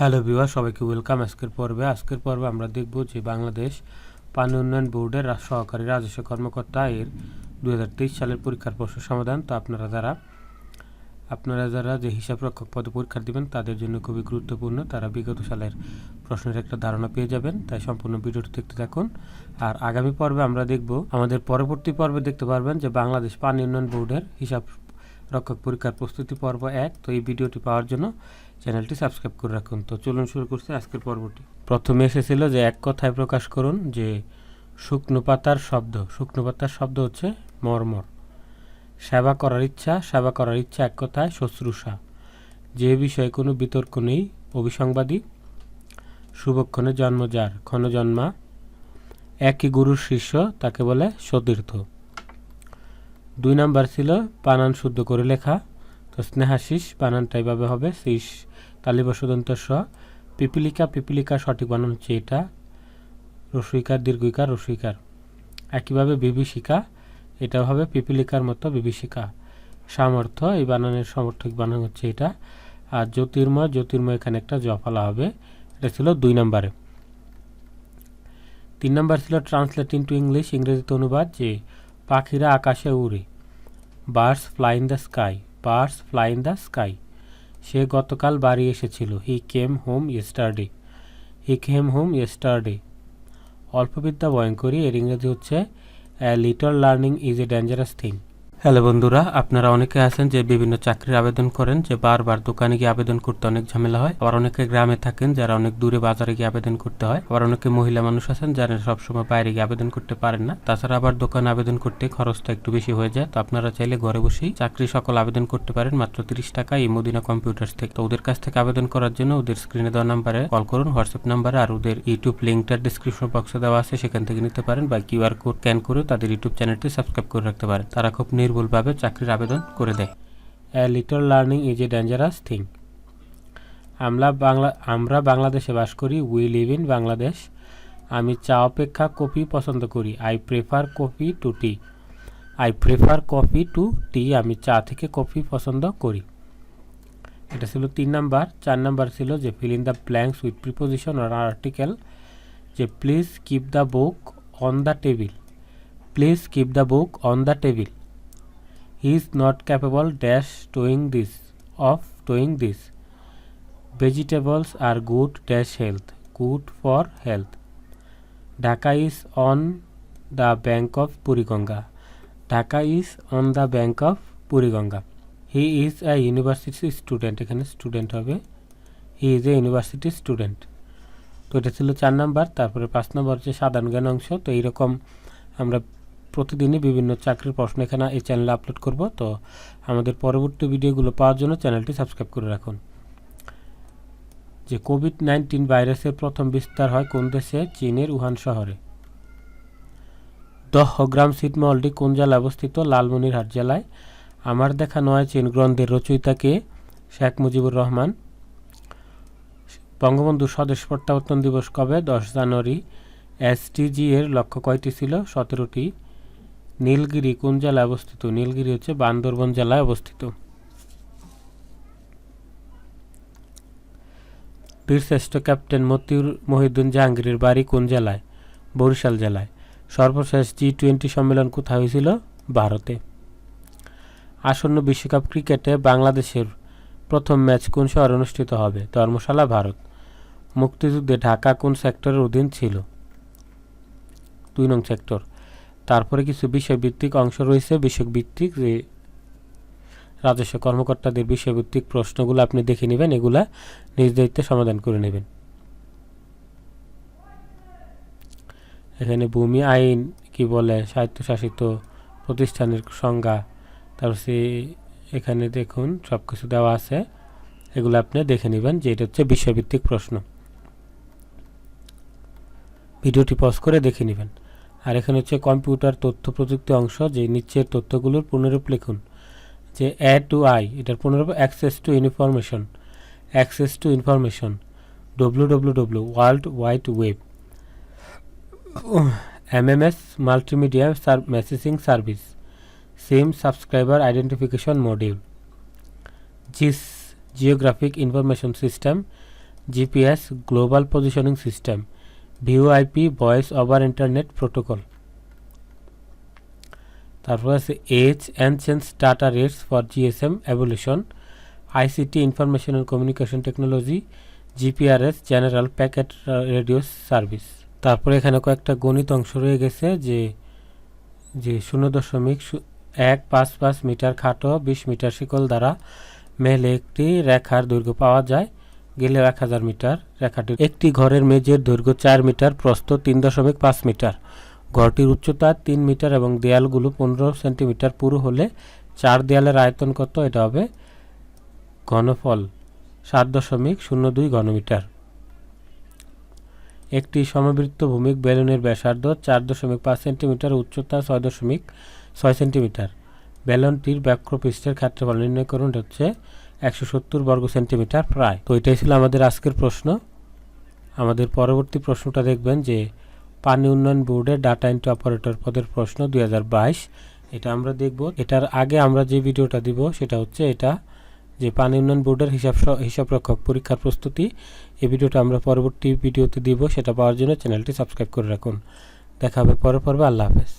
Hello viewer, সবাইকে welcome. আজকের পর্বে আমরা দেখব যে বাংলাদেশ পানি উন্নয়ন বোর্ডের সহকারী রাজস্ব কর্মকর্তা এর 2023 সালের পরীক্ষার প্রশ্ন সমাধান। তো আপনারা যারা যে হিসাব রক্ষক পদে পরীক্ষা দিবেন তাদের জন্য খুবই গুরুত্বপূর্ণ। তারা বিগত সালের প্রশ্নের একটা ধারণা পেয়ে যাবেন, তাই সম্পূর্ণ ভিডিওটি দেখতে থাকুন। আর আগামী পর্বে আমরা দেখব, আমাদের পরবর্তী পর্বে দেখতে পারবেন যে বাংলাদেশ পানি উন্নয়ন বোর্ডের হিসাব রক্ষক পরীক্ষার প্রস্তুতি পর্ব 1। তো এই ভিডিওটি পাওয়ার জন্য চ্যানেলটি সাবস্ক্রাইব করে রাখুন। তো চলুন শুরু করছি আজকের পর্বটি। প্রথমে এসেছিল যে এক কথায় প্রকাশ করুন যে শুকনো পাতার শব্দ হচ্ছে মর্মর। সেবা করার ইচ্ছা এক কথায় শুশ্রূষা। যে বিষয়ে কোনো বিতর্ক নেই অভিসংবাদী। শুভক্ষণে জন্ম যার ক্ষণজন্মা। একই গুরুর শিষ্য তাকে বলে সতীর্থ। 2 নাম্বার ছিল বানান শুদ্ধ করে লেখা। তো স্নেহাশিস বানানটা এইভাবে হবে, শীষ তালিবসদন্ত স। পিপিলিকা সঠিক বানান হচ্ছে এটা, রস্বইকার দীর্ঘইকার রস্বইকার। একইভাবে বিভীষিকা এটাও হবে পিপিলিকার মতো বিভীষিকা। সামর্থ্য এই বানানের সমর্থক বানান হচ্ছে এটা। আর জ্যোতির্ময় এখানে একটা জফালা হবে। এটা ছিল 2 নম্বরে। 3 নম্বর ছিল ট্রান্সলেট ইনটু ইংলিশ, ইংরেজিতে অনুবাদ, যে পাখিরা আকাশে উড়ে। Birds fly in the sky. সে গতকাল বাড়ি এসেছিল। হি কেম হোম ইয়েস্টারডে। অল্পবিদ্যা ভয়ঙ্করী এর ইংরেজি হচ্ছে little learning is a dangerous thing. Hello বন্ধুরা, আপনারা অনেকে আছেন যে বিভিন্ন চাকরির আবেদন করেন, যে বারবার দোকানে গিয়ে আবেদন করতে অনেক ঝামেলা হয়। আবার অনেকে গ্রামে থাকেন যারা অনেক দূরে বাজারে গিয়ে আবেদন করতে হয়। আবার অনেকে মহিলা মানুষ আছেন যারা সবসময় বাইরে গিয়ে আবেদন করতে পারেন না। তাছাড়া আবার দোকানে আবেদন করতে খরচটা একটু বেশি হয়ে যায়। তো আপনারা চাইলে ঘরে বসেই চাকরি সকল আবেদন করতে পারেন মাত্র 30 টাকা এই মদিনা কম্পিউটার্স থেকে। তো ওদের কাছ থেকে আবেদন করার জন্য ওদের স্ক্রিনে দেওয়া নাম্বারে কল করুন, হোয়াটসঅ্যাপ নাম্বারে। আর ওদের ইউটিউব লিঙ্কটা ডিসক্রিপশন বক্সে দেওয়া আছে, সেখান থেকে নিতে পারেন, বা কিউআর কোড স্ক্যান করে তাদের ইউটিউব চ্যানেলটি সাবস্ক্রাইব করে রাখতে পারেন। তারা খুব নির্ভুলভাবে চাকরির আবেদন করে দেয়। A little learning is a dangerous thing. আমরা বাংলাদেশে বাস করি। We live in Bangladesh. আমি চা অপেক্ষা কফি পছন্দ করি। আই প্রেফার কফি টু টি। আমি চা থেকে কফি পছন্দ করি। এটা ছিল 3 নাম্বার। 4 নাম্বার ছিল যে fill in the blanks with preposition or article, যে please keep the book on the table. He is not capable of doing this. Vegetables are good for health. Dhaka is on the bank of Buriganga. He is a university student. এখানে student হবে। He is a university student. তো এটা ছিল 4 number. তারপরে 5 number হচ্ছে সাধারণ জ্ঞান অংশ। তো এইরকম আমরা প্রতিদিনই বিভিন্ন চাকরির প্রশ্ন এখানে এই চ্যানেলে আপলোড করব। তো আমাদের পরবর্তী ভিডিওগুলো পাওয়ার জন্য চ্যানেলটি সাবস্ক্রাইব করে রাখুন। যে কোভিড-19 ভাইরাসের প্রথম বিস্তার হয় কোন দেশে? চীনের উহান শহরে। দহগ্রাম ছিটমহলটি কোন জেলায় অবস্থিত? লালমনিরহাট জেলায়। আমার দেখা নয় চীন গ্রন্থের রচয়িতা কে? শেখ মুজিবুর রহমান। বঙ্গবন্ধু স্বদেশ প্রত্যাবর্তন দিবস কবে? 10 জানুয়ারি। এসডিজি এর লক্ষ্য কয়টি ছিল? 17টি। নীলগিরি কোন জেলায় অবস্থিত? নীলগিরি হচ্ছে বান্দরবান জেলায় অবস্থিত। বীরশ্রেষ্ঠ ক্যাপ্টেন মহিউদ্দিন জাহাঙ্গীরের বাড়ি কোন জেলায়? বরিশাল জেলায়। সর্বশেষ G20 সম্মেলন কোথায় হয়েছিল? ভারতে। আসন্ন বিশ্বকাপ ক্রিকেটে বাংলাদেশের প্রথম ম্যাচ কোন শহরে অনুষ্ঠিত হবে? ধর্মশালা, ভারত। মুক্তিযুদ্ধে ঢাকা কোন সেক্টরের অধীন ছিল? 2 নং সেক্টর। তারপরে কিছু বিষয়ভিত্তিক অংশ রয়েছে। বিষয়ভিত্তিক যে রাজস্ব কর্মকর্তাদের বিষয়ভিত্তিক প্রশ্নগুলো আপনি দেখে নেবেন, এগুলা নিজ দায়িত্বে সমাধান করে নেবেন। এখানে ভূমি আইন কি বলে, স্বায়ত্তশাসিত প্রতিষ্ঠানের সংজ্ঞা, তারপর এখানে দেখুন সব কিছু দেওয়া আছে, এগুলো আপনি দেখে নেবেন যে এটা হচ্ছে বিষয়ভিত্তিক প্রশ্ন। ভিডিওটি পজ করে দেখে নেবেন। আর এখানে হচ্ছে কম্পিউটার তথ্য প্রযুক্তি অংশ, যে নিচের তথ্যগুলোর পুনরূপ লিখুন। যে এ টু আই এটার পুনরূপ access to information, www world wide web. MMS multimedia messaging service, SIM subscriber identification module. GIS geographic information system, GPS global positioning system, VOIP voice over internet protocol. তারপর আছে EDGE enhanced data rates for GSM evolution, ICT information and communication technology, GPRS general packet radio service. তারপরে এখানে কয়েকটা গণিত অংশ রয়ে গেছে যে 0.155 মিটার খাটো 20 মিটার শিকল দ্বারা মেলে একটি রেখার দৈর্ঘ্য পাওয়া যায়, গেলেও 1000 মিটার। রেখাটি একটি ঘরের মেঝের দৈর্ঘ্য 4 মিটার, প্রস্থ 3.5 মিটার। ঘরটির উচ্চতা 3 মিটার এবং দেয়ালগুলো 15 সেন্টিমিটার পুরু হলে 4 দেয়ালের আয়তন কত? এটা হবে ঘনফল 7.02 ঘনমিটার। একটি সমবৃত্ত ভূমিক বেলুনের ব্যাসার্ধ 4.5 সেন্টিমিটার, উচ্চতা 6.6 সেন্টিমিটার। বেলুনটির বক্রপৃষ্ঠের ক্ষেত্রফল নির্ণয় করুন, হচ্ছে 170 বর্গ সেন্টিমিটার প্রায়। তো এটাই ছিল আমাদের আজকের প্রশ্ন। আমাদের পরবর্তী প্রশ্নটা দেখবেন যে পানি উন্নয়ন বোর্ডের ডাটা এন্ট্রি অপারেটর পদের প্রশ্ন 2022। এটা আমরা দেখব। এটার আগে আমরা যে ভিডিওটা দিব সেটা হচ্ছে এটা যে পানি উন্নয়ন বোর্ডের হিসাবরক্ষক পরীক্ষার প্রস্তুতি। এই ভিডিওটা আমরা পরবর্তী ভিডিওতে দিব। সেটা পাওয়ার জন্য চ্যানেলটি সাবস্ক্রাইব করে রাখুন। দেখা হবে পরের পর্বে। আল্লাহ হাফেজ।